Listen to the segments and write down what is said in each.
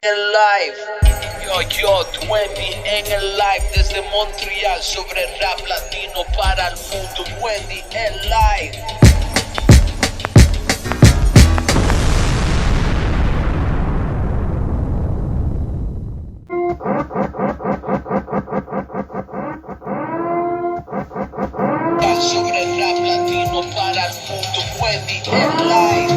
ElLife, yo, 20 en ElLife desde Montreal sobre rap latino para el mundo. 20 ElLife. Sobre rap latino para el mundo. 20 ElLife.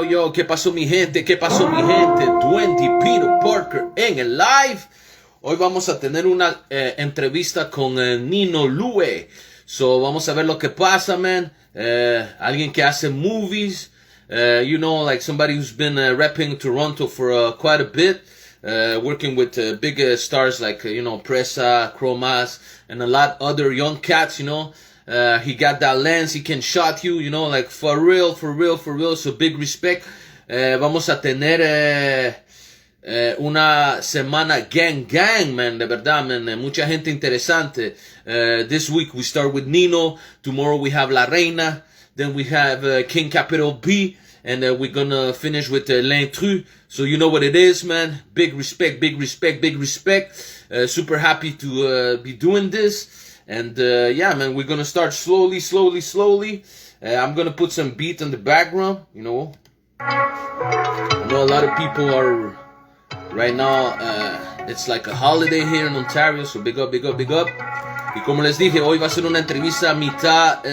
Yo, ¿qué pasó mi gente? ¿Qué pasó mi gente? 20 Peter Parker en ElLife. Hoy vamos a tener una entrevista con Nino Luey. So, vamos a ver lo que pasa, man. Alguien que hace movies. You know, like somebody who's been repping Toronto for quite a bit. Working with big stars like, you know, Presa, Chromas, and a lot other young cats, you know. He got that lens, he can shot you, you know, like for real, so big respect. Vamos a tener una semana gang, man, de verdad, man, mucha gente interesante. This week we start with Nino, tomorrow we have La Reina, then we have King Capital B, and we're gonna finish with L'Intrus. So you know what it is, man. Big respect. Super happy to be doing this. And yeah, man, we're gonna start slowly. I'm gonna put some beat in the background, you know. I know a lot of people are right now, it's like a holiday here in Ontario, so big up. Y como les dije, hoy va a ser una entrevista mitad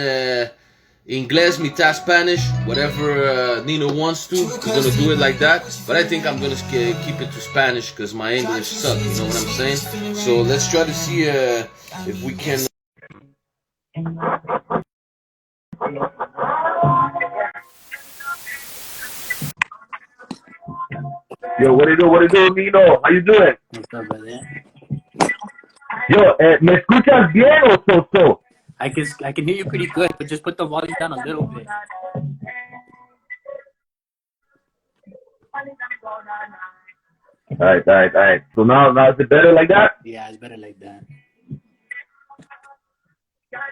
inglés, mitad Spanish, whatever Nino wants to. We're gonna do it like that. But I think I'm gonna keep it to Spanish because my English sucks, you know what I'm saying? So let's try to see if we can. Yo, what it do, Nino? How you doing? What's up, brother? Yo, ¿me escuchas bien o so? I can hear you pretty good, but just put the volume down a little bit. All right. So now is it better like that? Yeah, it's better like that.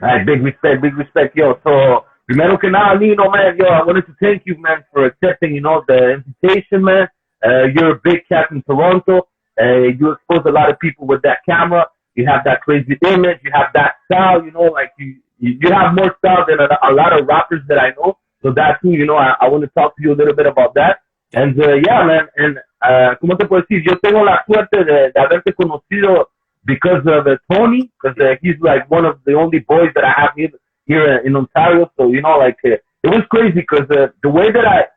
All right, big respect, yo. So, primero que nada, Nino, man, yo, I wanted to thank you, man, for accepting, you know, the invitation, man. You're a big cat in Toronto. You expose a lot of people with that camera. You have that crazy image. You have that style, you know, like you have more style than a lot of rappers that I know. So that too, you know, I want to talk to you a little bit about that. And yeah, man, and ¿cómo te puedo decir? Yo tengo la suerte de haberte conocido because of Tony, because he's like one of the only boys that I have here in Ontario. So, you know, like it was crazy because the way that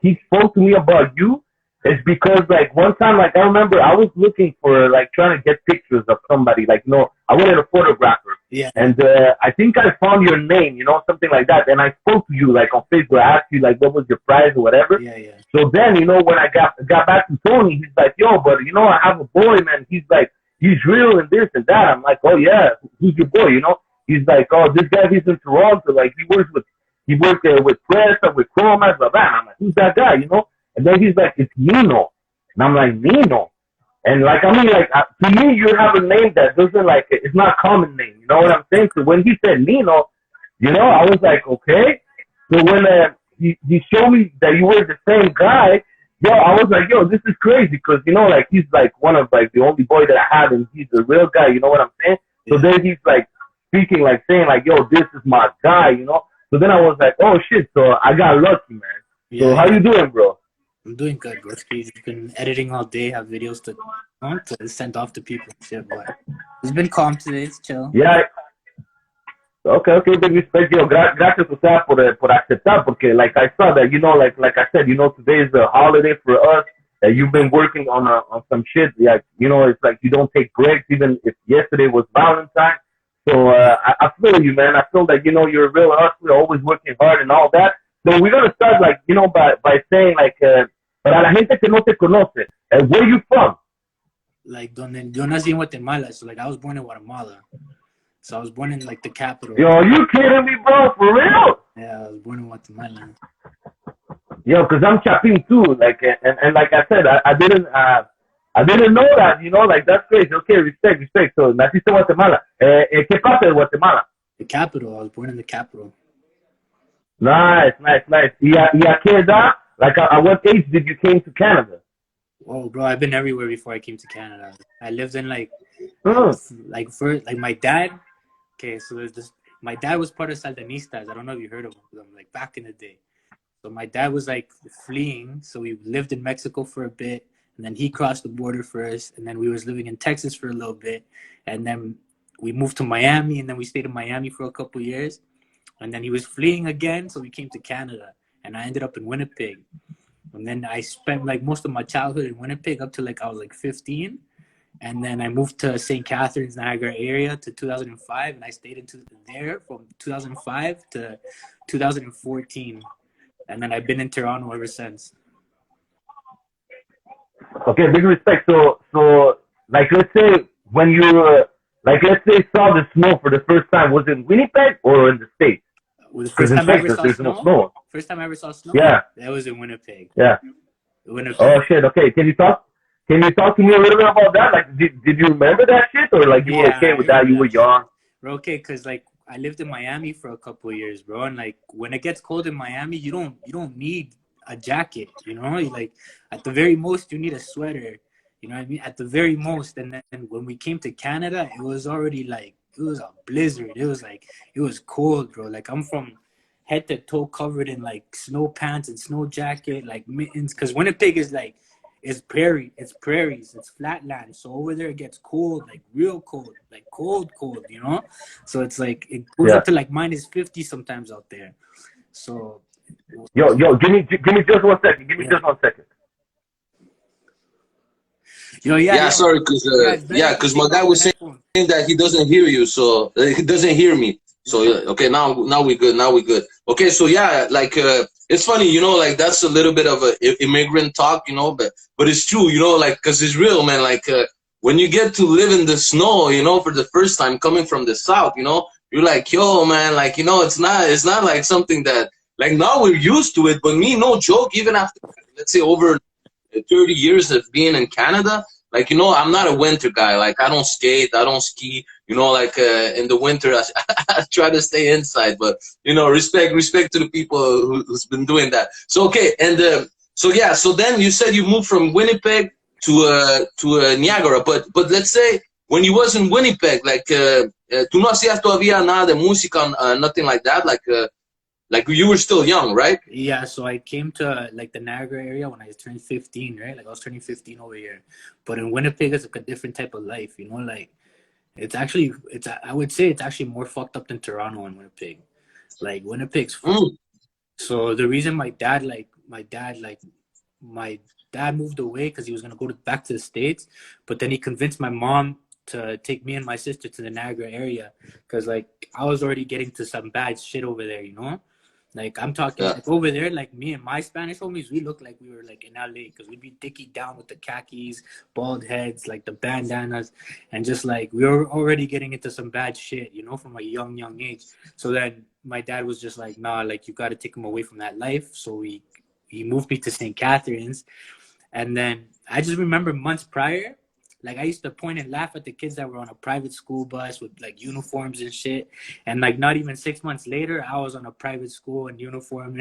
he spoke to me about you, it's because, like, one time, like, I remember I was looking for, like, trying to get pictures of somebody. Like, no, I wanted a photographer. Yeah. And I think I found your name, you know, something like that. And I spoke to you, like, on Facebook. I asked you, like, what was your price or whatever. Yeah. So then, you know, when I got back to Tony, he's like, yo, but, you know, I have a boy, man. He's like, he's real and this and that. I'm like, oh, yeah, who's your boy, you know? He's like, oh, this guy, he's in Toronto. Like, he works with Press or with Chromas, blah, blah. I'm like, who's that guy, you know? And then he's like, it's Nino. And I'm like, Nino? And like, I mean, like, to me, you have a name that doesn't, like, it's not a common name. You know what I'm saying? So when he said Nino, you know, I was like, okay. So when he showed me that you were the same guy, yo, I was like, yo, this is crazy. Because, you know, like, he's like one of, like, the only boy that I have, and he's a real guy. You know what I'm saying? Yeah. So then he's like speaking, like, saying, like, yo, this is my guy, you know? So then I was like, oh, shit. So I got lucky, man. Yeah. So how you doing, bro? I'm doing good, bro. Just been editing all day, have videos to send off to people. Shit, but it's been calm today. It's chill. Yeah. Okay, big respect, yo. Gracias, o sea, por aceptar, porque like I saw that, you know, like I said, you know, today is a holiday for us. You've been working on some shit, like, you know, it's like you don't take breaks, even if yesterday was Valentine. So I feel you, man. I feel that, you know, you're a real hustler, always working hard and all that. So we're gonna start, like, you know, by saying, like, para la gente que no te conoce, where you from? Like, yo nací en Guatemala, so like I was born in Guatemala. So I was born in like the capital. Yo, you kidding me, bro? For real? Yeah, I was born in Guatemala. Yo, cause I'm Chapin too. Like, and like I said, I I didn't know that, you know, like that's crazy. Okay, respect. So, naciste en Guatemala. ¿Qué parte de Guatemala? The capital. I was born in the capital. Nice. Y a qué edad, like at what age did you came to Canada? Oh, bro, I've been everywhere before I came to Canada. I lived in my dad. Okay, so there's this. My dad was part of Sandinistas. I don't know if you heard of them, like back in the day. So my dad was like fleeing. So we lived in Mexico for a bit, and then he crossed the border first, and then we was living in Texas for a little bit, and then we moved to Miami, and then we stayed in Miami for a couple years, and then he was fleeing again. So we came to Canada, and I ended up in Winnipeg, and then I spent like most of my childhood in Winnipeg up to like I was like 15. And then I moved to St. Catharines, Niagara area to 2005, and I stayed there from 2005 to 2014. And then I've been in Toronto ever since. Okay, big respect. So like let's say when you saw the snow for the first time, was it in Winnipeg or in the States? Was the first time I ever saw snow? No snow. First time I ever saw snow? Yeah. That was in Winnipeg. Yeah. Winnipeg. Oh shit. Okay. Can you talk to me a little bit about that? Like, did you remember that shit, or like you were okay with that? You were young. Bro, okay, cause like I lived in Miami for a couple of years, bro, and like when it gets cold in Miami, you don't need a jacket, you know. Like at the very most, you need a sweater, you know what I mean? At the very most, and then when we came to Canada, it was already like it was a blizzard. It was cold, bro. Like I'm from head to toe covered in like snow pants and snow jacket, like mittens, cause Winnipeg is like. It's prairies, it's flatland. So over there it gets cold, like real cold, like cold, you know? So it's like, it goes up to like minus 50 sometimes out there. So. Yo, give me just 1 second. Give me just 1 second. Yo, yeah. Sorry, because my guy was saying that he doesn't hear you, so he doesn't hear me. So okay, now we good. Okay, so yeah, like it's funny, you know, like that's a little bit of a immigrant talk, you know, but it's true, you know, like because it's real, man. Like when you get to live in the snow, you know, for the first time coming from the south, you know, you're like, yo, man, like you know, it's not like something that like now we're used to it, but me, no joke, even after let's say over 30 years of being in Canada. Like, you know, I'm not a winter guy. Like, I don't skate. I don't ski. You know, like in the winter, I try to stay inside. But, you know, respect to the people who's been doing that. So, okay. And so, yeah. So then you said you moved from Winnipeg to Niagara. But let's say when you was in Winnipeg, like, tú no hacías todavía nada de música, nothing like that? Like you were still young, right? Yeah, so I came to like the Niagara area when I turned 15, right? Like I was turning 15 over here. But in Winnipeg, it's like a different type of life, you know? Like I would say it's actually more fucked up than Toronto and Winnipeg. Like Winnipeg's fucked. So the reason my dad moved away because he was going to go back to the States, but then he convinced my mom to take me and my sister to the Niagara area because like I was already getting to some bad shit over there, you know? Like I'm talking like over there, like me and my Spanish homies, we looked like we were like in LA because we'd be dickied down with the khakis, bald heads, like the bandanas, and just like we were already getting into some bad shit, you know, from a young age. So then my dad was just like, nah, like you got to take him away from that life. So he moved me to St. Catharines, and then I just remember months prior. Like, I used to point and laugh at the kids that were on a private school bus with, like, uniforms and shit. And, like, not even 6 months later, I was on a private school in uniform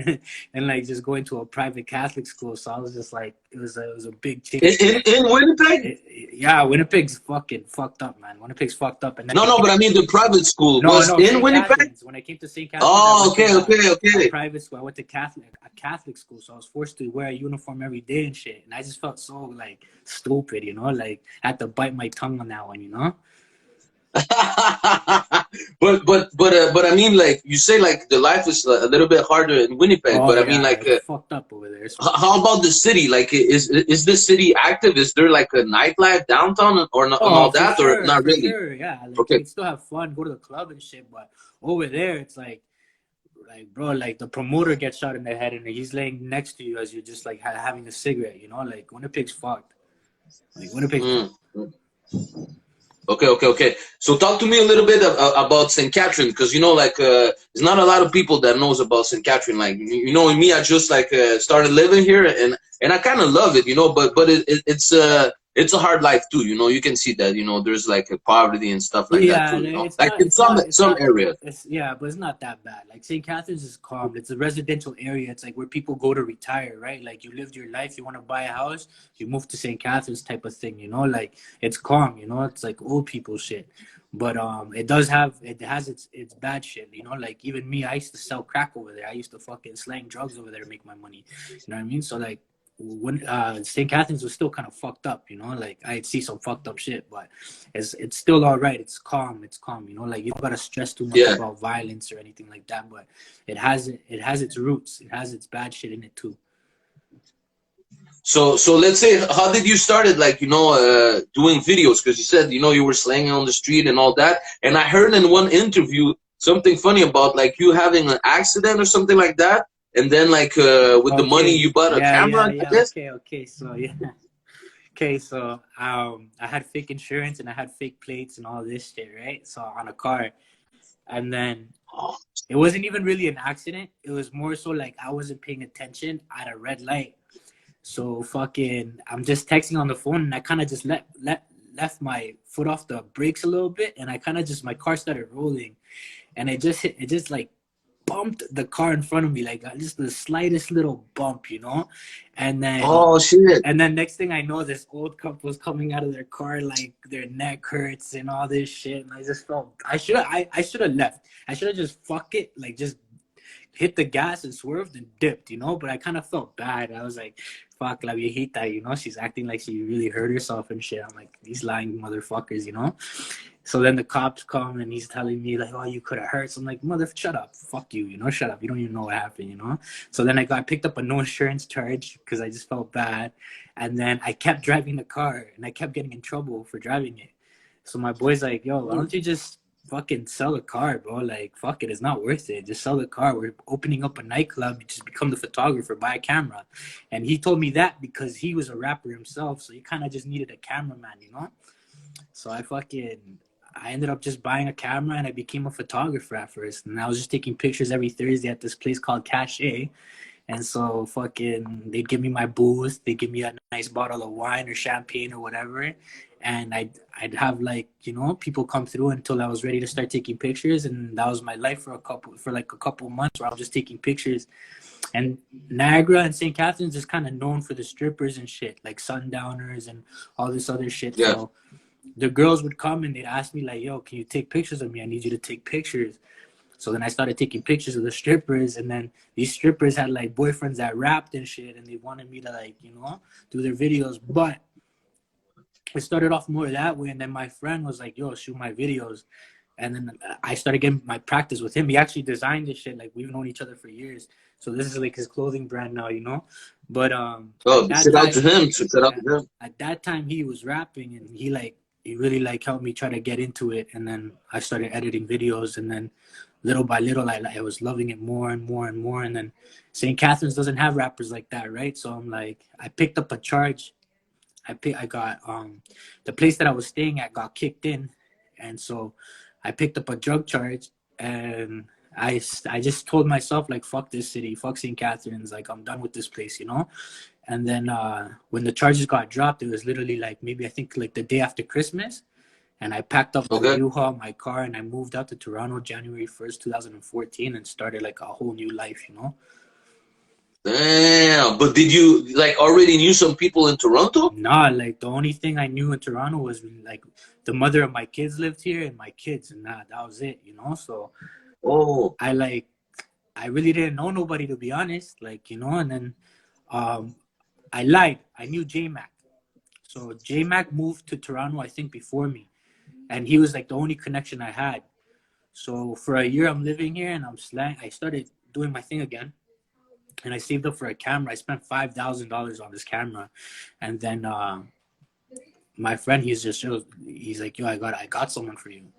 and like, just going to a private Catholic school. So I was just, like, it was a big change. In Winnipeg? Yeah, Winnipeg's fucking fucked up, man. Winnipeg's fucked up. And then no, but I mean the private school was in Winnipeg? Catharines. When I came to St. Catharines, oh, okay. Private school. I went to a Catholic school, so I was forced to wear a uniform every day and shit. And I just felt so, like, stupid, you know? Like, I had to bite my tongue on that one, you know? but I mean, like you say, like the life is a little bit harder in Winnipeg. But I mean, like fucked up over there. How about the city? Like, is the city active? Is there like a nightlife downtown or not? All that sure, or not really? Sure, yeah. Like, you can still have fun, go to the club and shit. But over there, it's like bro, like the promoter gets shot in the head and he's laying next to you as you're just like having a cigarette. You know, like Winnipeg's fucked. Like Winnipeg's. Okay. So talk to me a little bit about St. Catherine, because you know, like there's not a lot of people that knows about St. Catherine. Like you know, me, I just like started living here, and I kind of love it, you know. But it's it's a hard life too. You can see that. There's like a poverty and stuff like that Yeah, too. it's Like not, in it's not, it's some not, areas. yeah, but it's not that bad. Like St. Catharines is calm. It's a residential area. It's like where people go to retire, right? Like you lived your life, you want to buy a house, you move to St. Catharines type of thing, Like it's calm, It's like old people shit. But it has its bad shit, Like even me, I used to sell crack over there. I used to fucking slang drugs over there to make my money. You know what I mean? So like when St. Catharines was still kind of fucked up, Like I'd see some fucked up shit, but it's still all right. It's calm. Like you don't gotta stress too much Yeah. about violence or anything like that. But it has its roots. It has its bad shit in it too. So let's say, how did you started like doing videos? Because you said you were slanging on the street and all that, and I heard in one interview something funny about like you having an accident or something like that, and then like with the money you bought a camera, I guess. Okay. So yeah. Okay, so I had fake insurance and I had fake plates and all this shit, right? So on a car, and then it wasn't even really an accident. It was more so like I wasn't paying attention at a red light. So fucking, I'm just texting on the phone, and I kind of just left my foot off the brakes a little bit, and I kind of just my car started rolling, and it just like bumped the car in front of me, like just the slightest little bump, and then Oh shit! and then next thing I know, this old couple was coming out of their car, like their neck hurts and all this shit, and I just felt I should have left. I should have just fuck it, like just hit the gas and swerved and dipped, But I kind of felt bad. I was like, fuck, la viejita, She's acting like she really hurt herself and shit. I'm like, these lying motherfuckers, So then the cops come and he's telling me like, oh, you could have hurt. So I'm like, shut up. Fuck you, shut up. You don't even know what happened, So then I picked up a no insurance charge because I just felt bad. And then I kept driving the car and I kept getting in trouble for driving it. So my boy's like, yo, why don't you just fucking sell the car, bro? Like, fuck it, it's not worth it. Just sell the car. We're opening up a nightclub. You just become the photographer, buy a camera. And he told me that because he was a rapper himself, so he kind of just needed a cameraman, So I ended up just buying a camera and I became a photographer at first. And I was just taking pictures every Thursday at this place called Cache. And so fucking, they'd give me my booth. They'd give me a nice bottle of wine or champagne or whatever. And I'd have like, people come through until I was ready to start taking pictures. And that was my life for a couple months where I was just taking pictures. And Niagara and St. Catharines is kind of known for the strippers and shit, like sundowners and all this other shit. Yeah. So the girls would come and they'd ask me like, yo, can you take pictures of me? I need you to take pictures. So then I started taking pictures of the strippers, and then these strippers had like boyfriends that rapped and shit, and they wanted me to like, do their videos. But it started off more that way, and then my friend was like, yo, shoot my videos. And then I started getting my practice with him. He actually designed this shit. Like, we've known each other for years. So this is like his clothing brand now, But shout out to him. At that time, he was rapping, and he really like helped me try to get into it. And then I started editing videos, and then little by little, I was loving it more and more and more. And then St. Catharines doesn't have rappers like that, right? So I'm like, I picked up a charge. I got the place that I was staying at got kicked in, and so I picked up a drug charge, and I just told myself like, fuck this city, fuck St. Catharines, like I'm done with this place, And then when the charges got dropped, it was literally like maybe I think like the day after Christmas. And I packed up my U-Haul, my car, and I moved out to Toronto January 1st, 2014, and started like a whole new life, Damn, but did you like already knew some people in Toronto? Nah, like the only thing I knew in Toronto was like the mother of my kids lived here and my kids, and that was it, So I really didn't know nobody, to be honest, like, and then I lied. I knew J-Mac. So J-Mac moved to Toronto, I think, before me. And he was like the only connection I had. So for a year I'm living here and I started doing my thing again. And I saved up for a camera. I spent $5,000 on this camera. And then my friend, he's like, yo, I got someone for you.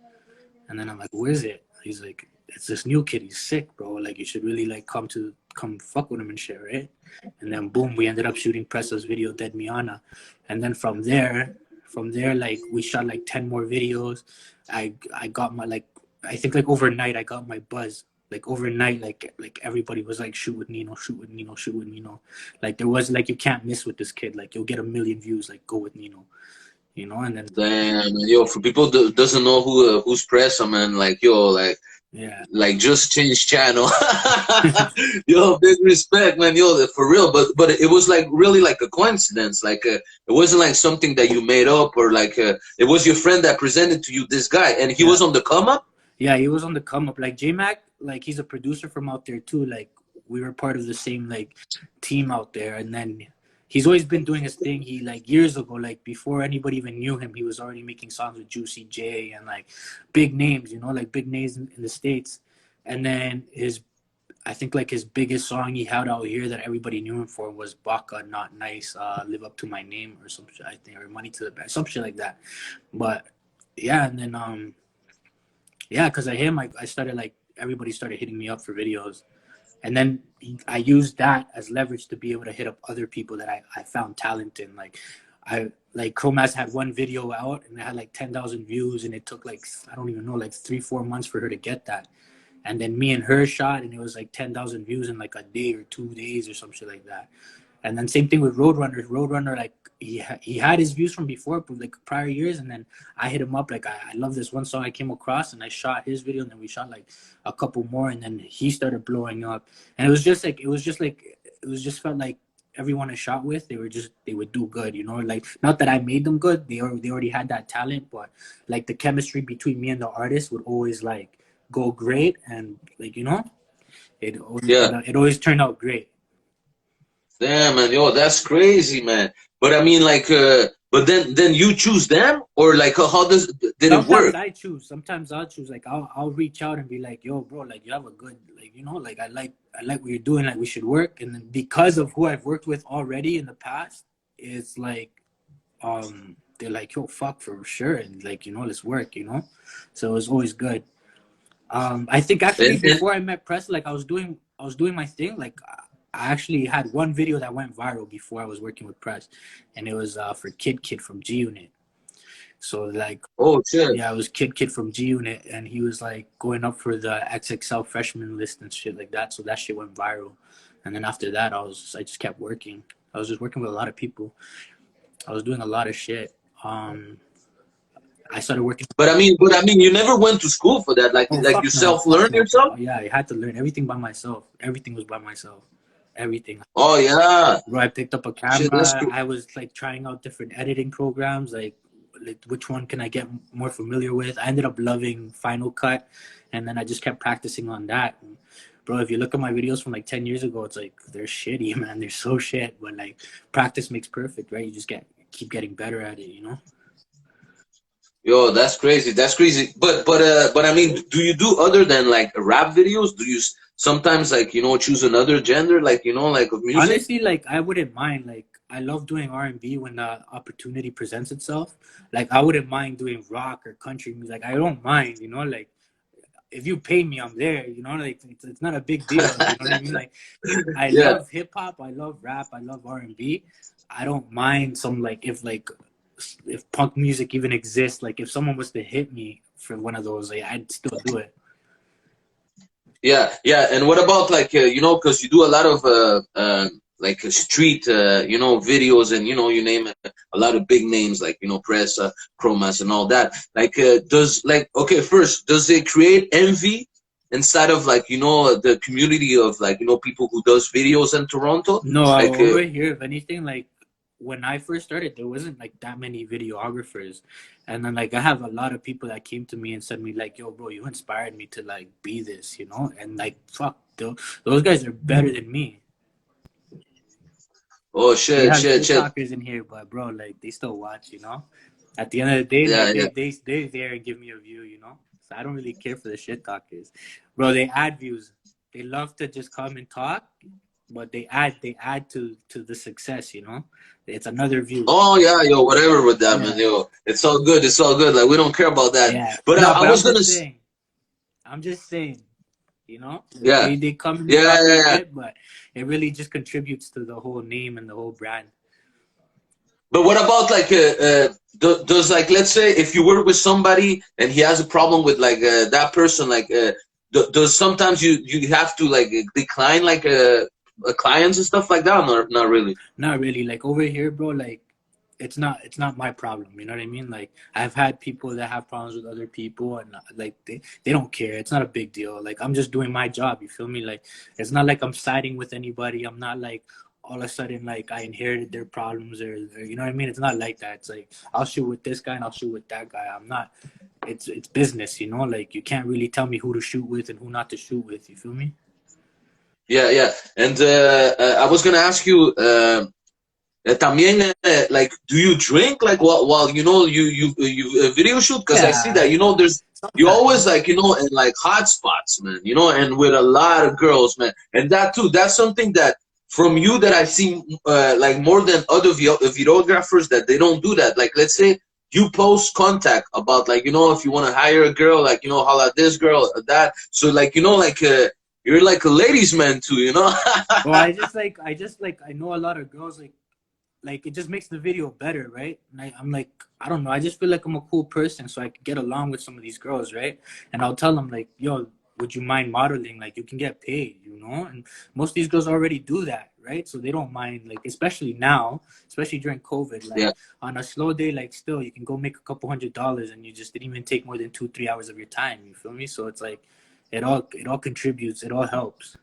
And then I'm like, where is it? He's like, it's this new kid. He's sick, bro. Like, you should really like come fuck with him and shit, right? And then boom, we ended up shooting Presa's video, Dead Miana. And then from there, like we shot like 10 more videos. I got my I think like overnight I got my buzz. Like overnight, like everybody was like, shoot with Nino, shoot with Nino, shoot with Nino. Like there was like, you can't miss with this kid. Like you'll get 1 million views. Like go with Nino, you know. And then Damn, yo, for people that doesn't know who's Pressa, man, like yo, yeah, like just change channel. Yo, big respect, man. Yo, for real. But it was like really like a coincidence. Like it wasn't like something that you made up or like it was your friend that presented to you this guy, and he yeah, was on the come up. yeah. He was on the come up. Like J Mac, like he's a producer from out there too. Like we were part of the same like team out there, and then he's always been doing his thing. He like years ago, like before anybody even knew him, he was already making songs with Juicy J and like big names, you know, like big names in the States. And then I think like his biggest song he had out here that everybody knew him for was Baka Not Nice, Live Up to My Name or some shit, I think, or Money to the Bank, some shit like that. But yeah, and then yeah, because of him, I started like everybody started hitting me up for videos. And then I used that as leverage to be able to hit up other people that I found talent in. Like Chromas had one video out and it had like 10,000 views, and it took like, I don't even know, like 3-4 months for her to get that. And then me and her shot, and it was like 10,000 views in like a day or 2 days or some shit like that. And then same thing with Roadrunner. Roadrunner, like he had his views from before, but like prior years, and then I hit him up like I love this one song I came across, and I shot his video, and then we shot like a couple more, and then he started blowing up. And it was just felt like everyone I shot with, they would do good, you know. Like not that I made them good, they already had that talent, but like the chemistry between me and the artist would always like go great, and like, you know, Yeah. it always turned out great. Damn, man, yo, that's crazy, man. But I mean, like, but then you choose them, or like, how did it Sometimes work? I choose. Sometimes I'll choose. Like I'll reach out and be like, "Yo, bro, like you have a good, like, you know, like I like what you're doing. Like we should work." And then because of who I've worked with already in the past, it's like, they're like, "Yo, fuck for sure," and like, you know, let's work, you know. So it's always good. I think actually And before I met Press, like I was doing my thing. Like I actually had one video that went viral before I was working with Press, and it was for Kid from G Unit. So like, oh shit. yeah, it was Kid from G Unit, and he was like going up for the XXL freshman list and shit like that. So that shit went viral, and then after that, I just kept working. I was just working with a lot of people. I was doing a lot of shit. I started working. But I mean, you never went to school for that. Oh Like fuck you no, fuck self-learned no. yourself. Oh, yeah, I had to learn everything by myself. Everything was by myself. Everything. Oh yeah. Bro, I picked up a Shit, that's camera. I was like trying out different editing programs, like which one can I get more familiar with. I ended up loving Final Cut, and then I just kept practicing on that. And, bro, if you look at my videos from like 10 years ago, it's like they're shitty, man. They're so shit. But like practice makes perfect, right? You just keep getting better at it, you know? Yo, that's crazy. That's crazy. But I mean, do you do other than like rap videos? Do you sometimes like, you know, choose another gender, like, you know, like of music? Honestly, like I wouldn't mind. Like I love doing R&B when the opportunity presents itself. Like I wouldn't mind doing rock or country music. Like I don't mind, you know, like if you pay me, I'm there, you know, like it's not a big deal, you know what I mean? Like I Yeah. love hip hop, I love rap, I love R&B. I don't mind some like if punk music even exists, like if someone was to hit me for one of those, like, I'd still do it. Yeah, yeah. And what about like you know, because you do a lot of like street you know, videos, and you know, you name it, a lot of big names like, you know, Press, Chromas, and all that. Like, does like, okay, first, does it create envy inside of like, you know, the community of like, you know, people who does videos in Toronto? No, Like, over here, if anything, like when I first started, there wasn't like that many videographers, and then like I have a lot of people that came to me and said me like, "Yo, bro, you inspired me to like be this," you know, and like fuck, those guys are better than me. oh We shit, have shit, shit shit. talkers in here, but bro, like they still watch, you know. At the end of the day, Yeah, like yeah. they there and give me a view, you know. So I don't really care for the shit talkers, bro. They add views. They love to just come and talk, but they add to the success, you know. It's another view. Oh yeah, yo, whatever with that, man, Yeah, yo. It's all good. It's all good. Like we don't care about that. yeah. But No, I but was gonna, I'm just saying, you know, yeah, they come and they yeah, talk yeah, their yeah. shit, but it really just contributes to the whole name and the whole brand. But what about like does like, let's say if you work with somebody and he has a problem with like that person, like does sometimes you have to like decline like clients and stuff like that? Or not really. Not really. Like over here, bro, like it's not my problem. You know what I mean? Like I've had people that have problems with other people, and like they don't care. It's not a big deal. Like I'm just doing my job. You feel me? Like it's not like I'm siding with anybody. I'm not like all of a sudden like I inherited their problems, or you know what I mean? It's not like that. It's like I'll shoot with this guy and I'll shoot with that guy. I'm not. It's business, you know. Like you can't really tell me who to shoot with and who not to shoot with. You feel me? Yeah, yeah. And I was gonna ask you. También, like, do you drink like while you video shoot? Because I see Yeah, that there's you always sometimes. like in like hot spots, man. And with a lot of girls, man. And that too, that's something that from you that I've seen like more than other videographers that they don't do that. Like, let's say you post contact about like if you want to hire a girl, like holla at this girl, that. So like like you're like a ladies man too. Well, I just like I know a lot of girls like it just makes the video better, right? And I'm like, I don't know, I just feel like I'm a cool person, so I can get along with some of these girls, right? And I'll tell them like, yo, would you mind modeling? Like you can get paid, you know? And most of these girls already do that, right? So they don't mind, like especially now, especially during COVID, like Yeah. on a slow day, like still you can go make a couple $100 and you just didn't even take more than 2-3 hours of your time. You feel me? So it's like it all contributes, it all helps.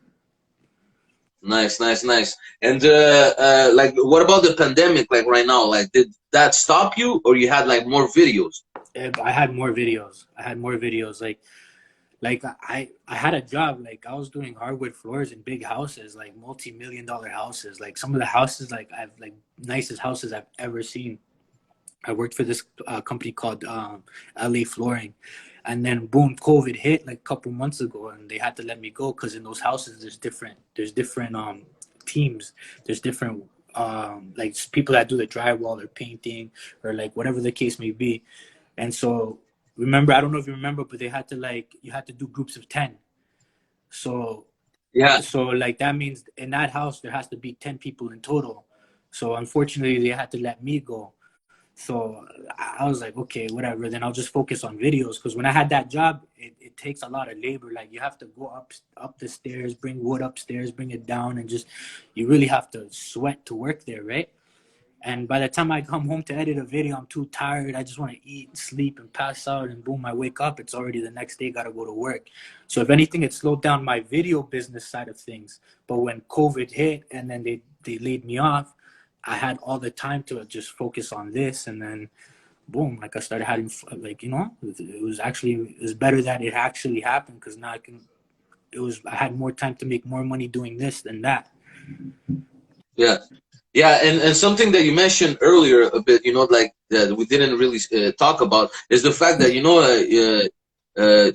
Nice, nice, nice. And like, what about the pandemic? Like right now, like, did that stop you, or you had like more videos? I had more videos. I had more videos. Like I had a job. Like I was doing hardwood floors in big houses, like multi-million-dollar houses. Like some of the houses, like I've like nicest houses I've ever seen. I worked for this company called LA Flooring, and then boom, COVID hit like a couple months ago, and they had to let me go because in those houses there's different teams, there's different like people that do the drywall or painting or like whatever the case may be, and so remember, I don't know if you remember, but they had to like you had to do groups of 10. So Yeah, like that means in that house there has to be 10 people in total. So unfortunately they had to let me go. So I was like, okay, whatever. Then I'll just focus on videos because when I had that job, it takes a lot of labor. Like you have to go up the stairs, bring wood upstairs, bring it down, and just you really have to sweat to work there, right? And by the time I come home to edit a video, I'm too tired. I just want to eat, sleep, and pass out. And boom, I wake up. It's already the next day. Got to go to work. So if anything, it slowed down my video business side of things. But when COVID hit and then they laid me off, I had all the time to just focus on this. And then boom, like I started having like it was better that it actually happened because now I had more time to make more money doing this than that. yeah, yeah. And something that you mentioned earlier a bit, like that we didn't really talk about is the fact that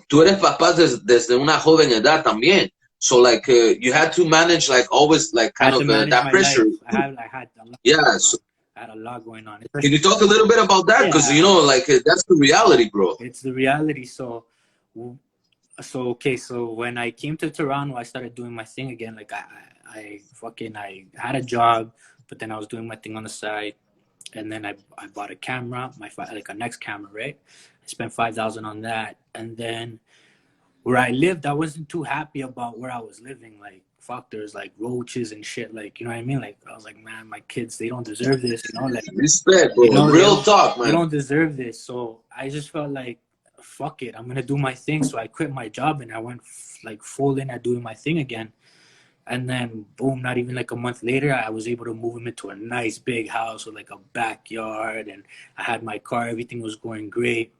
tú eres papá desde una joven edad también. So like you had to manage like always like I kind had to of manage that my pressure. life. I had a lot Yeah. going on. So I had a lot going on. can you talk a little bit about that? Because Yeah, like that's the reality, bro. it's the reality. So okay. So when I came to Toronto, I started doing my thing again. Like I had a job, but then I was doing my thing on the side, and then I bought a camera, like a next camera, right? I spent 5,000 on that, and then where I lived, I wasn't too happy about where I was living. Like, fuck, there's like roaches and shit. Like, you know what I mean? Like, I was like, man, my kids, they don't deserve this. You know, like, Respect, bro. they Real don't, talk, they man. don't deserve this. So I just felt like, fuck it, I'm gonna do my thing. So I quit my job and I went like full in at doing my thing again. And then boom, not even like a month later, I was able to move him into a nice big house with like a backyard, and I had my car. Everything was going great.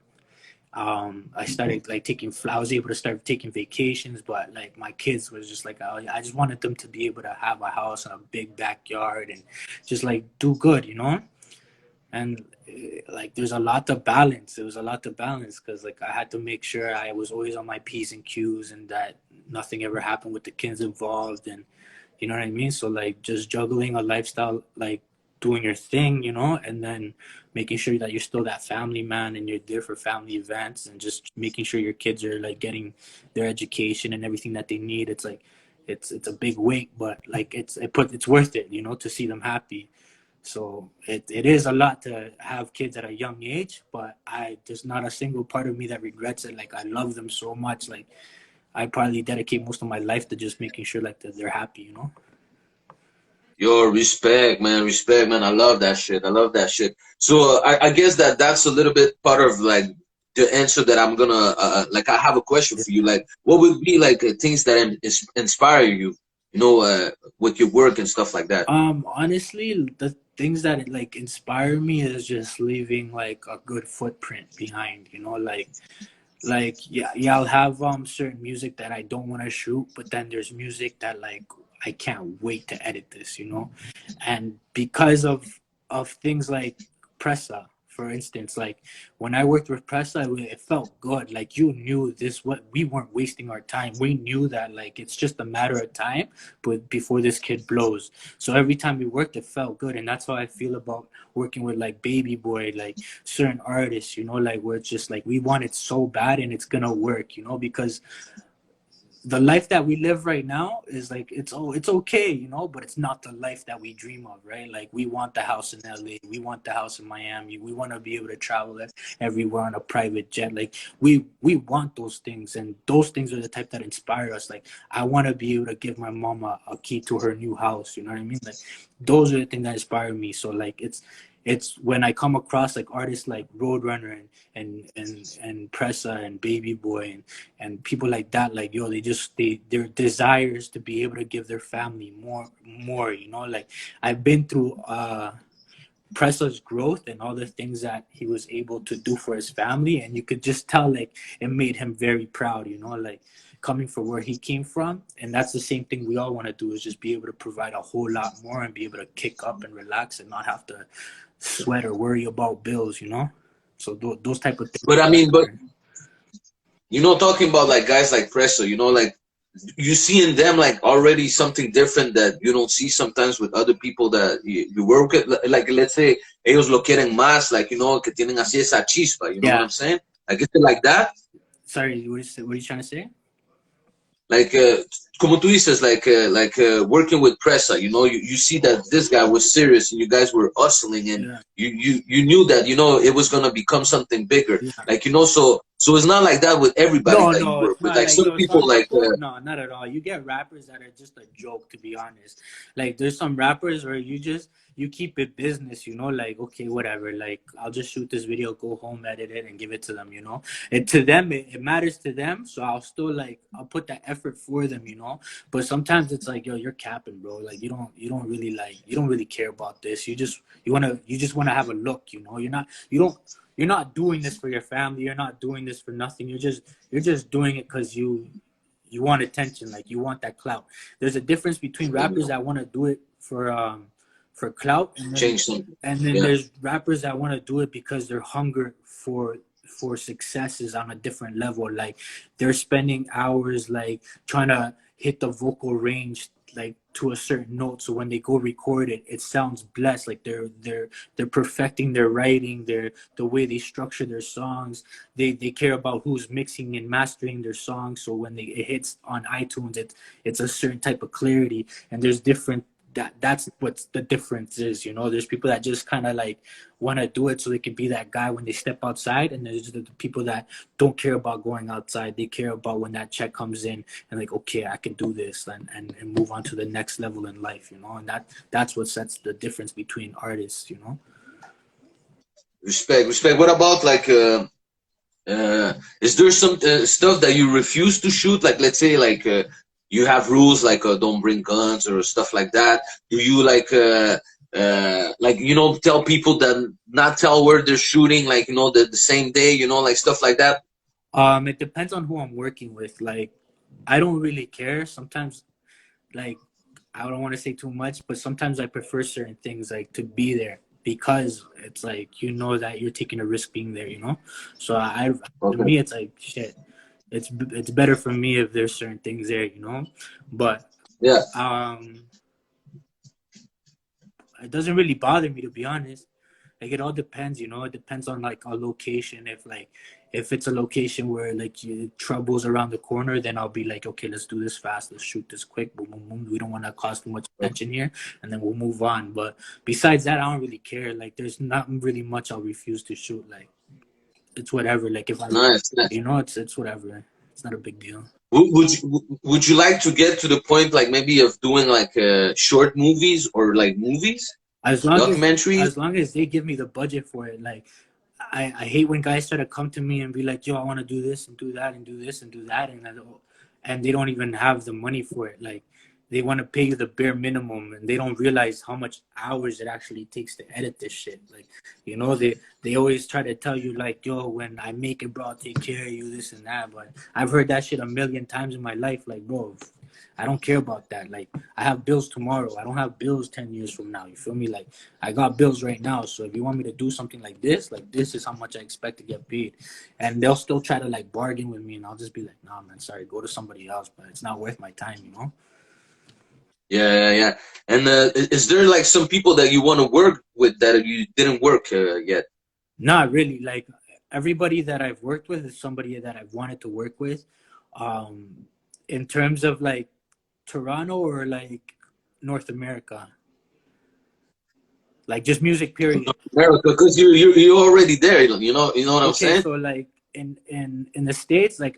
I started like I was able to start taking vacations, but like my kids was just like I just wanted them to be able to have a house and a big backyard and just like do good, you know. And like there's a lot to balance. There was a lot to balance because like I had to make sure I was always on my p's and q's and that nothing ever happened with the kids involved, and you know what I mean. So like just juggling a lifestyle, like doing your thing, you know, and then making sure that you're still that family man and you're there for family events and just making sure your kids are like getting their education and everything that they need. It's like it's a big weight, but like it's worth it, you know, to see them happy. So it is a lot to have kids at a young age, but there's not a single part of me that regrets it. Like I love them so much. Like I probably dedicate most of my life to just making sure like that they're happy, you know. Yo, respect, man. I love that shit. I love that shit. So I guess that's a little bit part of like the answer that I'm gonna like. I have a question for you. Like, what would be like things that inspire you? You know, with your work and stuff like that. Honestly, the things that like inspire me is just leaving like a good footprint behind, you know, like yeah, I'll have certain music that I don't want to shoot, but then there's music that like I can't wait to edit this, you know. And because of things like Pressa, for instance, like when I worked with Pressa, it felt good. Like you knew this, what we weren't wasting our time. We knew that like it's just a matter of time, but before this kid blows. So every time we worked, it felt good, and that's how I feel about working with like Baby Boy, like certain artists, you know, like where it's just like we want it so bad and it's gonna work, you know, because the life that we live right now is like it's okay, you know, but it's not the life that we dream of, right? Like we want the house in LA, we want the house in Miami, we want to be able to travel everywhere on a private jet. Like we want those things, and those things are the type that inspire us. Like I want to be able to give my mom a key to her new house, you know what I mean? Like those are the things that inspire me. So like it's when I come across like artists like Roadrunner and Pressa and Baby Boy and people like that, like yo, their desires to be able to give their family more, you know. Like I've been through Pressa's growth and all the things that he was able to do for his family, and you could just tell like it made him very proud, you know, like coming from where he came from. And that's the same thing we all want to do, is just be able to provide a whole lot more and be able to kick up and relax and not have to sweat or worry about bills, you know. So those type of things. But I mean, but you know, talking about like guys like Presso, you know, like you see in them like already something different that you don't see sometimes with other people that you work with. Like let's say ellos lo quieren más, like you know, que tienen así esa chispa. You know what Yeah. I'm saying? Like is it like that? Sorry, what are you trying to say? Like como tú dices, like working with Pressa, you know, you see that this guy was serious and you guys were hustling, and Yeah. you knew that, you know, it was gonna become something bigger. Yeah. Like, you know, so it's not like that with everybody that you No, work it's with. not Like like some yo. people Some like people, no, not at all. You get rappers that are just a joke, to be honest. Like there's some rappers where you keep it business, you know. Like okay, whatever. Like I'll just shoot this video, go home, edit it, and give it to them, you know. And to them, it matters to them. So I'll put that effort for them, you know. But sometimes it's like yo, you're capping, bro. Like you don't really care about this. You just wanna have a look, you know. You're not doing this for your family. You're not doing this for nothing. You're just doing it because you want attention. Like you want that clout. There's a difference between rappers that want to do it for clout, change something. and then Yeah. there's rappers that want to do it because their hunger for success is on a different level. Like they're spending hours like trying to hit the vocal range like to a certain note, so when they go record it, it sounds blessed. Like they're perfecting their writing, the way they structure their songs. They care about who's mixing and mastering their songs, so when it hits on iTunes, it's a certain type of clarity. And there's different that's what the difference is, you know. There's people that just kind of like want to do it so they can be that guy when they step outside, and there's the people that don't care about going outside. They care about when that check comes in and like, okay, I can do this, and move on to the next level in life, you know. And that's what sets the difference between artists, you know. Respect. What about like is there some stuff that you refuse to shoot? Like, let's say, like you have rules like don't bring guns or stuff like that. Do you like you know, tell people that not tell where they're shooting, like you know, the same day, you know, like stuff like that? It depends on who I'm working with. Like I don't really care sometimes. Like I don't want to say too much, but sometimes I prefer certain things like to be there because it's like you know that you're taking a risk being there, you know. So to Okay. me it's like shit. It's better for me if there's certain things there, you know. But Yeah. it doesn't really bother me, to be honest. Like it all depends, you know. It depends on like a location. If it's a location where like trouble's around the corner, then I'll be like, okay, let's do this fast. Let's shoot this quick. Boom, boom, boom. We don't want to cause too much attention here, and then we'll move on. But besides that, I don't really care. Like there's not really much I'll refuse to shoot. Like it's whatever. Like if I, Nice. you know, it's whatever. It's not a big deal. Would you like to get to the point like maybe of doing like short movies or like movies, As long as documentaries? they give me the budget for it, like I hate when guys try to come to me and be like, yo, I want to do this and do that and do this and do that, and they don't even have the money for it. Like they want to pay you the bare minimum, and they don't realize how much hours it actually takes to edit this shit. Like, you know, they always try to tell you like, yo, when I make it, bro, I'll take care of you, this and that. But I've heard that shit a million times in my life. Like, bro, I don't care about that. Like, I have bills tomorrow. I don't have bills 10 years from now. You feel me? Like, I got bills right now. So if you want me to do something like this is how much I expect to get paid. And they'll still try to like bargain with me, and I'll just be like, nah, man, sorry, go to somebody else. But it's not worth my time, you know? Yeah. And is there like some people that you want to work with that you didn't work yet? Not really. Like, everybody that I've worked with is somebody that I've wanted to work with. In terms of like Toronto or like North America, like just music period. America, because you're already there. You know what I'm Okay, saying? so like in the States, like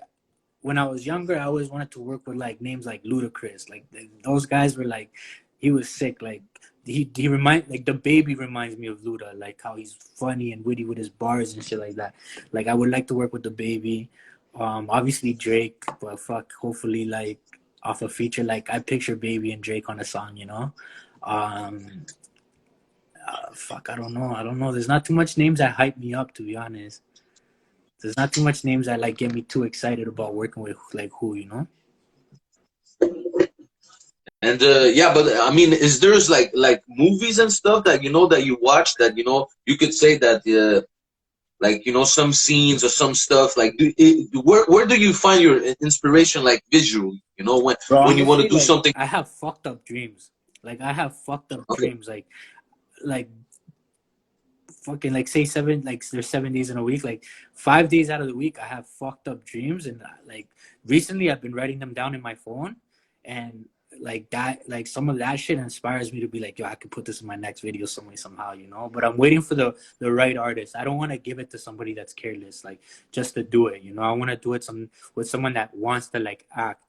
when I was younger, I always wanted to work with like names like Ludacris. Like those guys were like, he was sick. Like he remind like the baby reminds me of Luda. Like how he's funny and witty with his bars and shit like that. Like I would like to work with the baby. Obviously Drake, but fuck, hopefully like off a feature. Like I picture Baby and Drake on a song, you know. Um, Fuck, I don't know. There's not too much names that hype me up, to be honest. There's not too much names that like get me too excited about working with like who, you know. And yeah, but I mean, is there's like movies and stuff that you know that you watch that you know you could say that like you know some scenes or some stuff like where do you find your inspiration like visually? You know Bro, when you want to honestly, do like something. I have fucked up dreams. Like I have fucked up Okay. dreams. Like fucking like say seven, like there's 7 days in a week. Like 5 days out of the week, I have fucked up dreams, and like recently, I've been writing them down in my phone, and like that, like some of that shit inspires me to be like, yo, I could put this in my next video some way somehow, you know. But I'm waiting for the right artist. I don't want to give it to somebody that's careless, like just to do it, you know. I want to do it with someone that wants to like act.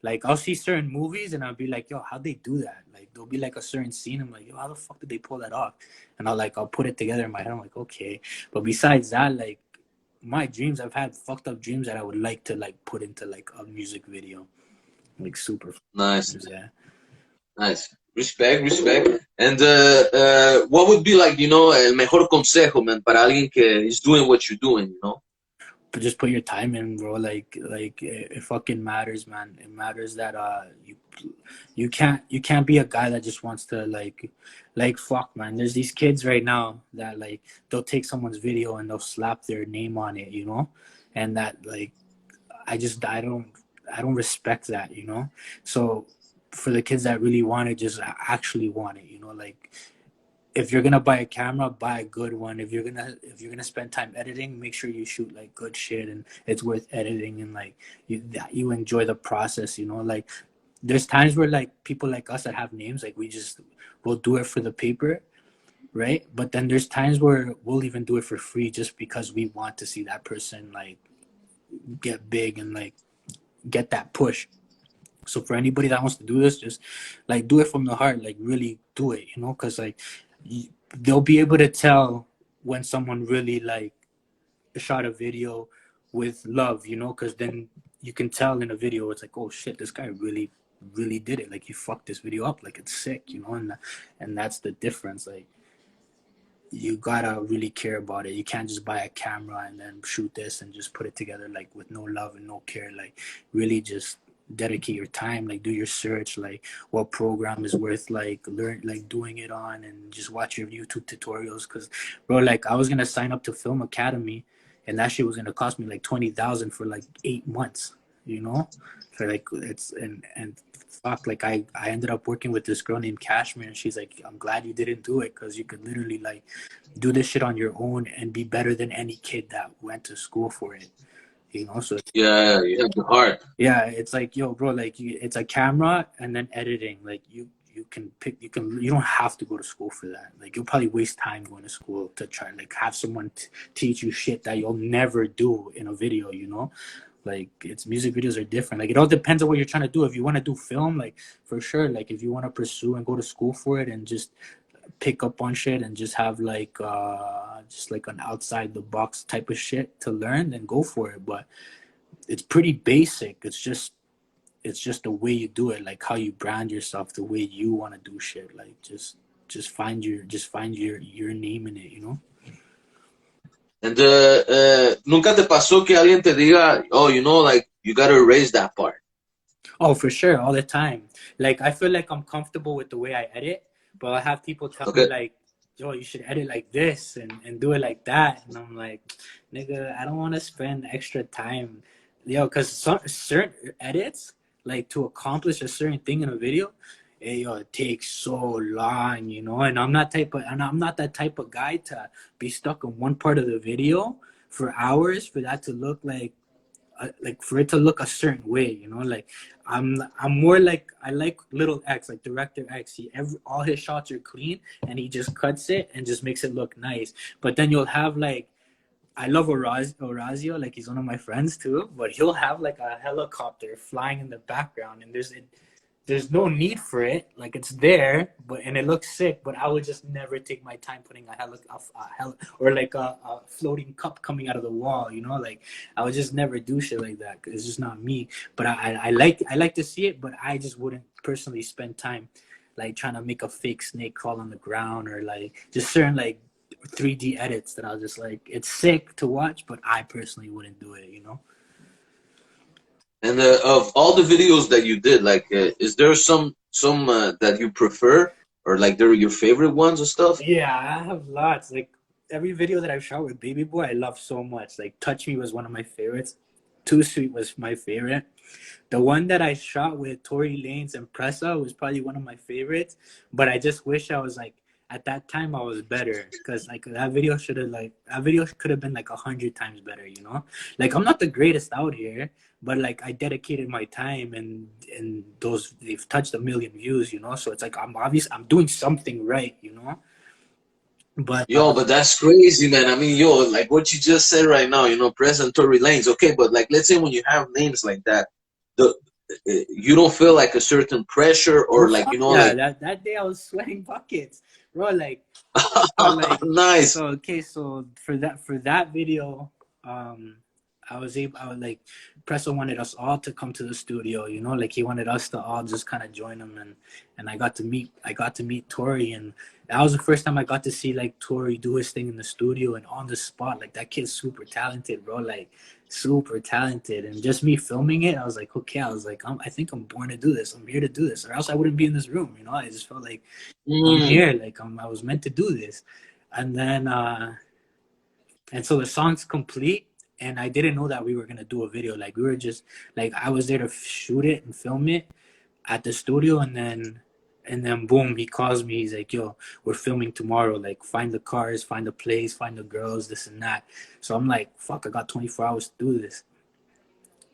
Like I'll see certain movies and I'll be like, yo, how'd they do that? Like there'll be like a certain scene. I'm like, yo, how the fuck did they pull that off? And I'll put it together in my head. I'm like, okay. But besides that, like my dreams, I've had fucked up dreams that I would like to like put into like a music video. Like super Nice, dreams, yeah. nice. Respect. And what would be like, you know, el mejor consejo, man, para alguien que is doing what you're doing, you know? But just put your time in, bro. Like it fucking matters, man. It matters that you can't be a guy that just wants to like fuck, man. There's these kids right now that like they'll take someone's video and they'll slap their name on it, you know, and that like I don't respect that, you know. So for the kids that really want it, just actually want it, you know, like if you're gonna buy a camera, buy a good one. If you're gonna spend time editing, make sure you shoot like good shit and it's worth editing and like you enjoy the process. You know, like there's times where like people like us that have names, like we'll do it for the paper, right? But then there's times where we'll even do it for free just because we want to see that person like get big and like get that push. So for anybody that wants to do this, just like do it from the heart, like really do it, you know, because like they'll be able to tell when someone really like shot a video with love, you know, because then you can tell in a video it's like, oh shit, this guy really did it. Like he fucked this video up, like it's sick, you know, and that's the difference. Like you gotta really care about it. You can't just buy a camera and then shoot this and just put it together like with no love and no care. Like really just dedicate your time, like do your search, like what program is worth like doing it on, and just watch your YouTube tutorials. Because bro, like I was gonna sign up to Film Academy and that shit was gonna cost me like 20,000 for like 8 months, you know, for like it's and fuck, like I ended up working with this girl named Cashmere, and she's like, I'm glad you didn't do it because you could literally like do this shit on your own and be better than any kid that went to school for it, you know. So Yeah, you have the heart. yeah, it's like, yo, bro, like it's a camera and then editing. Like you don't have to go to school for that. Like you'll probably waste time going to school to try like have someone teach you shit that you'll never do in a video, you know. Like it's music videos are different. Like it all depends on what you're trying to do. If you want to do film, like for sure, like if you want to pursue and go to school for it and just pick up on shit and just have like just like an outside the box type of shit to learn, then go for it. But it's pretty basic. It's just the way you do it, like how you brand yourself, the way you want to do shit. Like just find your name in it, you know. And nunca te pasó que alguien te diga, oh, you know, like you gotta erase that part. Oh, for sure, all the time. Like I feel like I'm comfortable with the way I edit, but I have people tell me Okay. like, "Yo, you should edit like this and do it like that," and I'm like, "Nigga, I don't want to spend extra time, yo, because some certain edits, like to accomplish a certain thing in a video, it takes so long, you know." And I'm not that type of guy to be stuck in one part of the video for hours for that to look like for it to look a certain way, you know. Like I'm more like I like little X, like director X. All his shots are clean, and he just cuts it and just makes it look nice. But then you'll have like I love Orazio, like he's one of my friends too. But he'll have like a helicopter flying in the background, and there's no need for it. Like it's there, and it looks sick. But I would just never take my time putting or like a floating cup coming out of the wall. You know, like I would just never do shit like that because it's just not me. But I like to see it, but I just wouldn't personally spend time like trying to make a fake snake crawl on the ground or like just certain like 3D edits that I was just like it's sick to watch, but I personally wouldn't do it. You know. And of all the videos that you did, like, is there some that you prefer, or like they're your favorite ones and stuff? Yeah, I have lots. Like every video that I've shot with Baby Boy, I love so much. Like Touch Me was one of my favorites. Too Sweet was my favorite. The one that I shot with Tory Lanez and Pressa was probably one of my favorites. But I just wish I was like at that time I was better because like that video could have been like 100 times better. You know, like I'm not the greatest out here, but like I dedicated my time and those they've touched 1 million views. You know, so it's like I'm doing something right. You know. But Yo, but that's crazy, man. I mean, yo, like what you just said right now, you know, President Tory Lanez, okay, but like let's say when you have names like that, the you don't feel like a certain pressure oh or like fuck you know yeah, like that day I was sweating buckets, bro. Like nice. so okay, so for that video, um, I was like, Presso wanted us all to come to the studio, you know, like he wanted us to all just kind of join him, and I got to meet Tori, and that was the first time I got to see like Tori do his thing in the studio and on the spot. Like that kid's super talented, bro. Like super talented, and just me filming it, I was like, okay, I was like, I think I'm born to do this. I'm here to do this, or else I wouldn't be in this room, you know. I just felt like I'm Mm. here, like I was meant to do this, and then and so the song's complete, and I didn't know that we were gonna do a video. Like we were just like I was there to shoot it and film it at the studio, and then boom, he calls me. He's like, "Yo, we're filming tomorrow. Like, find the cars, find the place, find the girls, this and that." So I'm like, "Fuck, I got 24 hours to do this."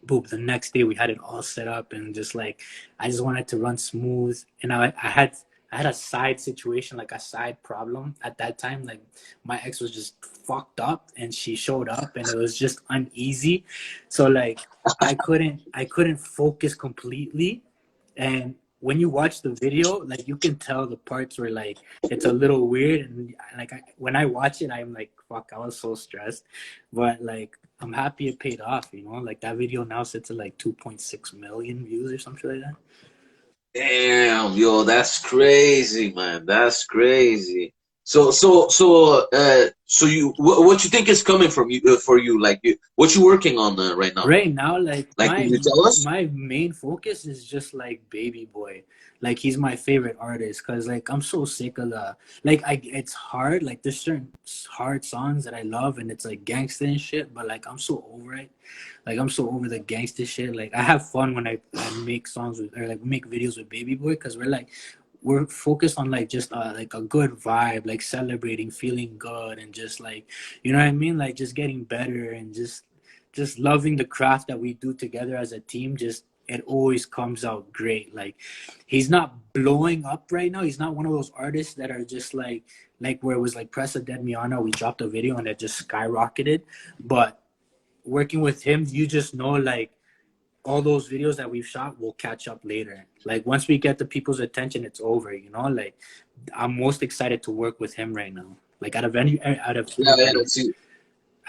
Boom, the next day we had it all set up, and just like I just wanted to run smooth, and I had a side situation, like a side problem at that time. Like my ex was just fucked up, and she showed up, and it was just uneasy. So like I couldn't focus completely, and when you watch the video, like you can tell the parts where like it's a little weird, and like when I watch it, I'm like, fuck, I was so stressed, but like I'm happy it paid off, you know. Like that video now sits at like 2.6 million views or something like that. Damn, yo, that's crazy, man. That's crazy. So you, what you think is coming from you for you? Like, what you working on right now? Right now, like Like, can you tell us? my main focus is just like Baby Boy. Like he's my favorite artist because like I'm so sick of the like it's hard. Like there's certain hard songs that I love and it's like gangsta and shit, but like I'm so over it. Like I'm so over the gangsta shit. Like I have fun when I make songs with or like make videos with Baby Boy because we're focused on like just like a good vibe, like celebrating, feeling good, and just like you know what I mean, like just getting better and just loving the craft that we do together as a team. Just it always comes out great. Like he's not blowing up right now. He's not one of those artists that are just like where it was like Pressa Dead Miana. We dropped a video and it just skyrocketed, but working with him, you just know like all those videos that we've shot will catch up later. Like once we get the people's attention, it's over. You know, like I'm most excited to work with him right now. Like Yeah, yeah, see,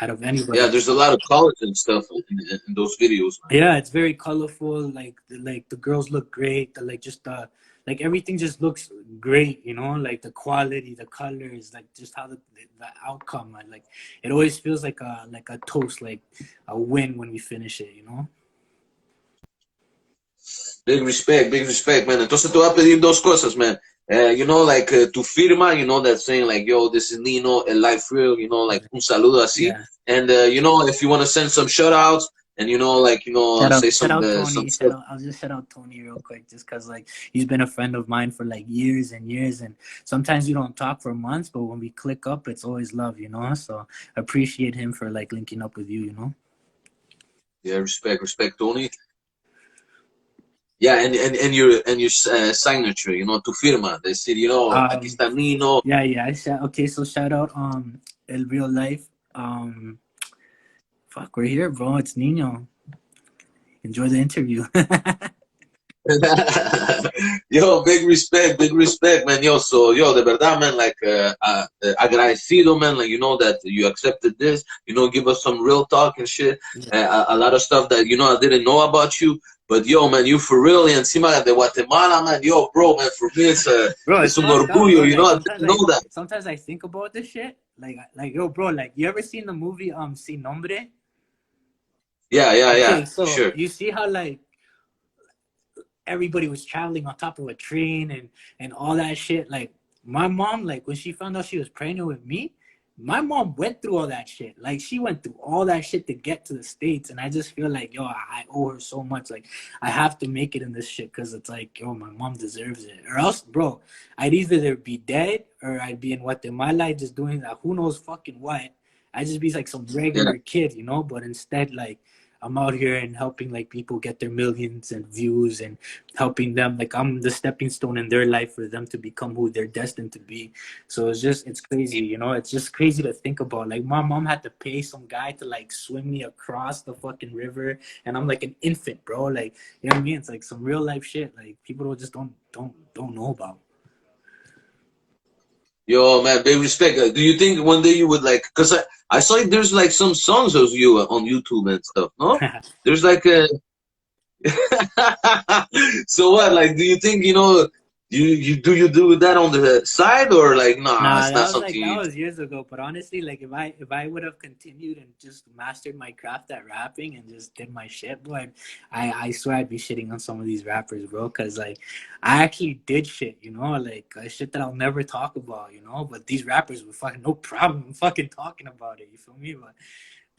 out of yeah. anybody. There's a lot of college and stuff in those videos, man. Yeah, it's very colorful. Like the girls look great. Like just like everything just looks great. You know, like the quality, the colors, like just how the outcome. Like it always feels like a toast, like a win when we finish it. You know. Big respect, man. Entonces te voy a pedir dos cosas, man. You know, like tu firma, you know, that saying like, yo, this is Nino, ElLife real, you know, like un saludo así. Yeah. And you know, if you want to send some shout outs and you know, like, you know, say Shout out some Tony. stuff. I'll just shout out Tony real quick, just cause like he's been a friend of mine for like years and years, and sometimes we don't talk for months, but when we click up, it's always love, you know. So appreciate him for like linking up with you, you know. Yeah, respect, Tony. Yeah, and your signature, you know, tu firma, decir, you know, aquí está Nino. Yeah. Okay, so shout out El Real Life. Fuck, we're here, bro. It's Nino. Enjoy the interview. Yo, big respect, man. Yo, so, yo, de verdad, man, like, agradecido, man, like, you know, that you accepted this, you know, give us some real talk and shit, a lot of stuff that, you know, I didn't know about you, but, yo, man, you for real, y encima de Guatemala, man, yo, bro, man, for me, Bro, it's it's un fucked up, bro. orgullo, you know, Like I didn't know that. sometimes I think about this shit. Like yo, bro, like you ever seen the movie Sin Nombre? Yeah, Okay, so sure. you see how like everybody was traveling on top of a train and all that shit. Like my mom, like when she found out she was pregnant with me, my mom went through all that shit. Like she went through all that shit to get to the States, and I just feel like yo, I owe her so much. Like I have to make it in this shit because it's like yo, my mom deserves it, or else, bro, I'd either be dead or I'd be in Guatemala just doing that. Who knows fucking what? I'd just be like some Yeah. regular kid, you know. But instead, like I'm out here and helping like people get their millions and views and helping them. Like I'm the stepping stone in their life for them to become who they're destined to be. So it's crazy, you know. It's just crazy to think about. Like my mom had to pay some guy to like swim me across the fucking river, and I'm like an infant, bro. Like you know what I mean? It's like some real life shit. Like people don't know about. Yo, man, big respect. Do you think one day you would like? Cause I saw there's like some songs of you on YouTube and stuff. No, there's like a. So what? Like, do you think you know? You do that on the side or like nah? Nah, It's not that something. was years ago. But honestly, like if I would have continued and just mastered my craft at rapping and just did my shit, boy, I swear I'd be shitting on some of these rappers, bro. Cause like I actually did shit, you know, like shit that I'll never talk about, you know. But these rappers were fucking no problem fucking talking about it. You feel me? But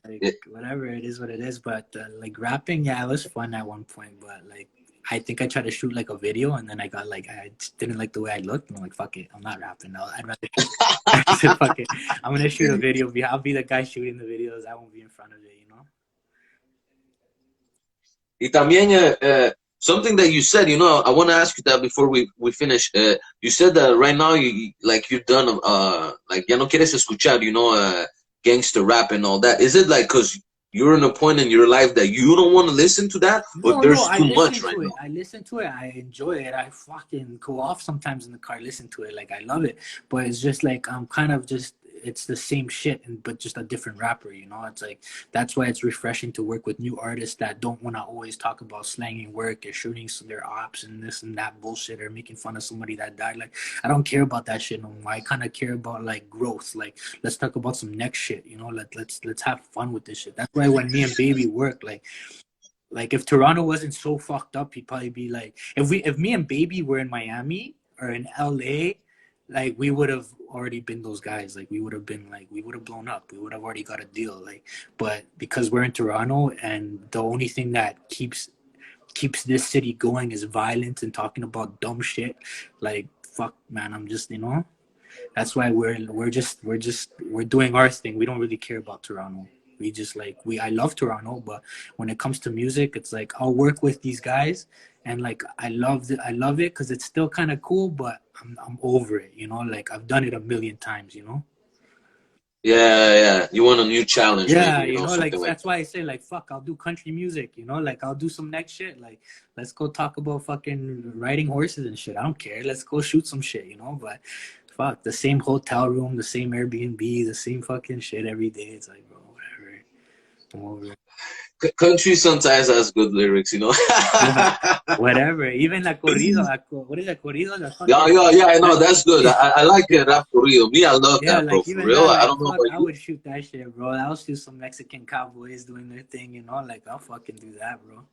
like Yeah. whatever, it is what it is. But like rapping, yeah, it was fun at one point. But like I think I tried to shoot like a video, and then I got like I just didn't like the way I looked, and I'm like, fuck it, I'm not rapping. I'd rather I said, fuck it, I'm gonna shoot a video. I'll be the guy shooting the videos. I won't be in front of it, you know. Y también something that you said, you know, I want to ask you that before we finish. You said that right now like you're done. Like ya no quieres escuchar, you know, gangster rap and all that. Is it like because you're in a point in your life that you don't want to listen to that, or No, there's I too listen much right to it. now? I listen to it. I enjoy it. I fucking go off sometimes in the car, listen to it. Like I love it. But it's just like I'm kind of just it's the same shit but just a different rapper, you know? It's like that's why it's refreshing to work with new artists that don't want to always talk about slanging work or shooting their ops and this and that bullshit or making fun of somebody that died. Like I don't care about that shit no more. I kind of care about like growth. Like let's talk about some next shit, you know? Let's have fun with this shit. That's why when me and Baby work, like if Toronto wasn't so fucked up, he'd probably be like if me and Baby were in Miami or in LA, like we would have already been those guys. Like we would have been like we would have blown up. We would have already got a deal. Like but because we're in Toronto and the only thing that keeps this city going is violence and talking about dumb shit, like fuck man, I'm just, you know, that's why we're doing our thing. We don't really care about Toronto. We just like I love Toronto, but when it comes to music, it's like I'll work with these guys, and like I love it because it's still kind of cool, but I'm over it. You know, like I've done it a million times. You know. Yeah. You want a new challenge, Yeah, maybe, you know, like something like that's why I say like fuck, I'll do country music, you know, like I'll do some next shit. Like let's go talk about fucking riding horses and shit. I don't care. Let's go shoot some shit, you know, but fuck, the same hotel room, the same Airbnb, the same fucking shit every day. It's like, bro, whatever. I'm over it. Country sometimes has good lyrics, you know. Yeah, whatever. Even la corrido, what is that corrido? The fucking Yeah, I know, that, that's good. I like it, rap corrido. Me, I love yeah, that, bro, like for even real. that, I like don't know fuck, about I you. would shoot that shit, bro. I'll shoot some Mexican cowboys doing their thing, you know, like I'll fucking do that, bro.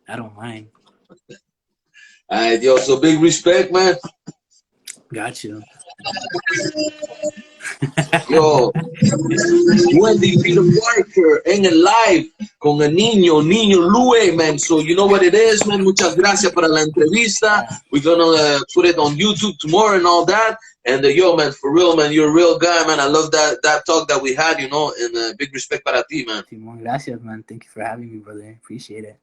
I don't mind. All right, yo, so big respect, man. Got you. Yo, Wendy Peter Parker en el live con el niño Luey, man. So you know what it is, man. Muchas gracias para la entrevista. We're gonna put it on YouTube tomorrow and all that. And yo, man, for real, man, you're a real guy, man. I love that talk that we had, you know. And big respect para ti, man. Simón, gracias, man. Thank you for having me, brother. Appreciate it.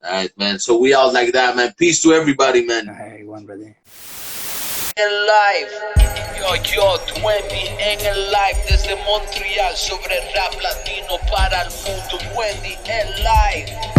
All right, man. So we out like that, man. Peace to everybody, man. All right, one brother. ElLife, yo, 20 en el live desde Montreal sobre rap latino para el mundo. Wendy, ElLife.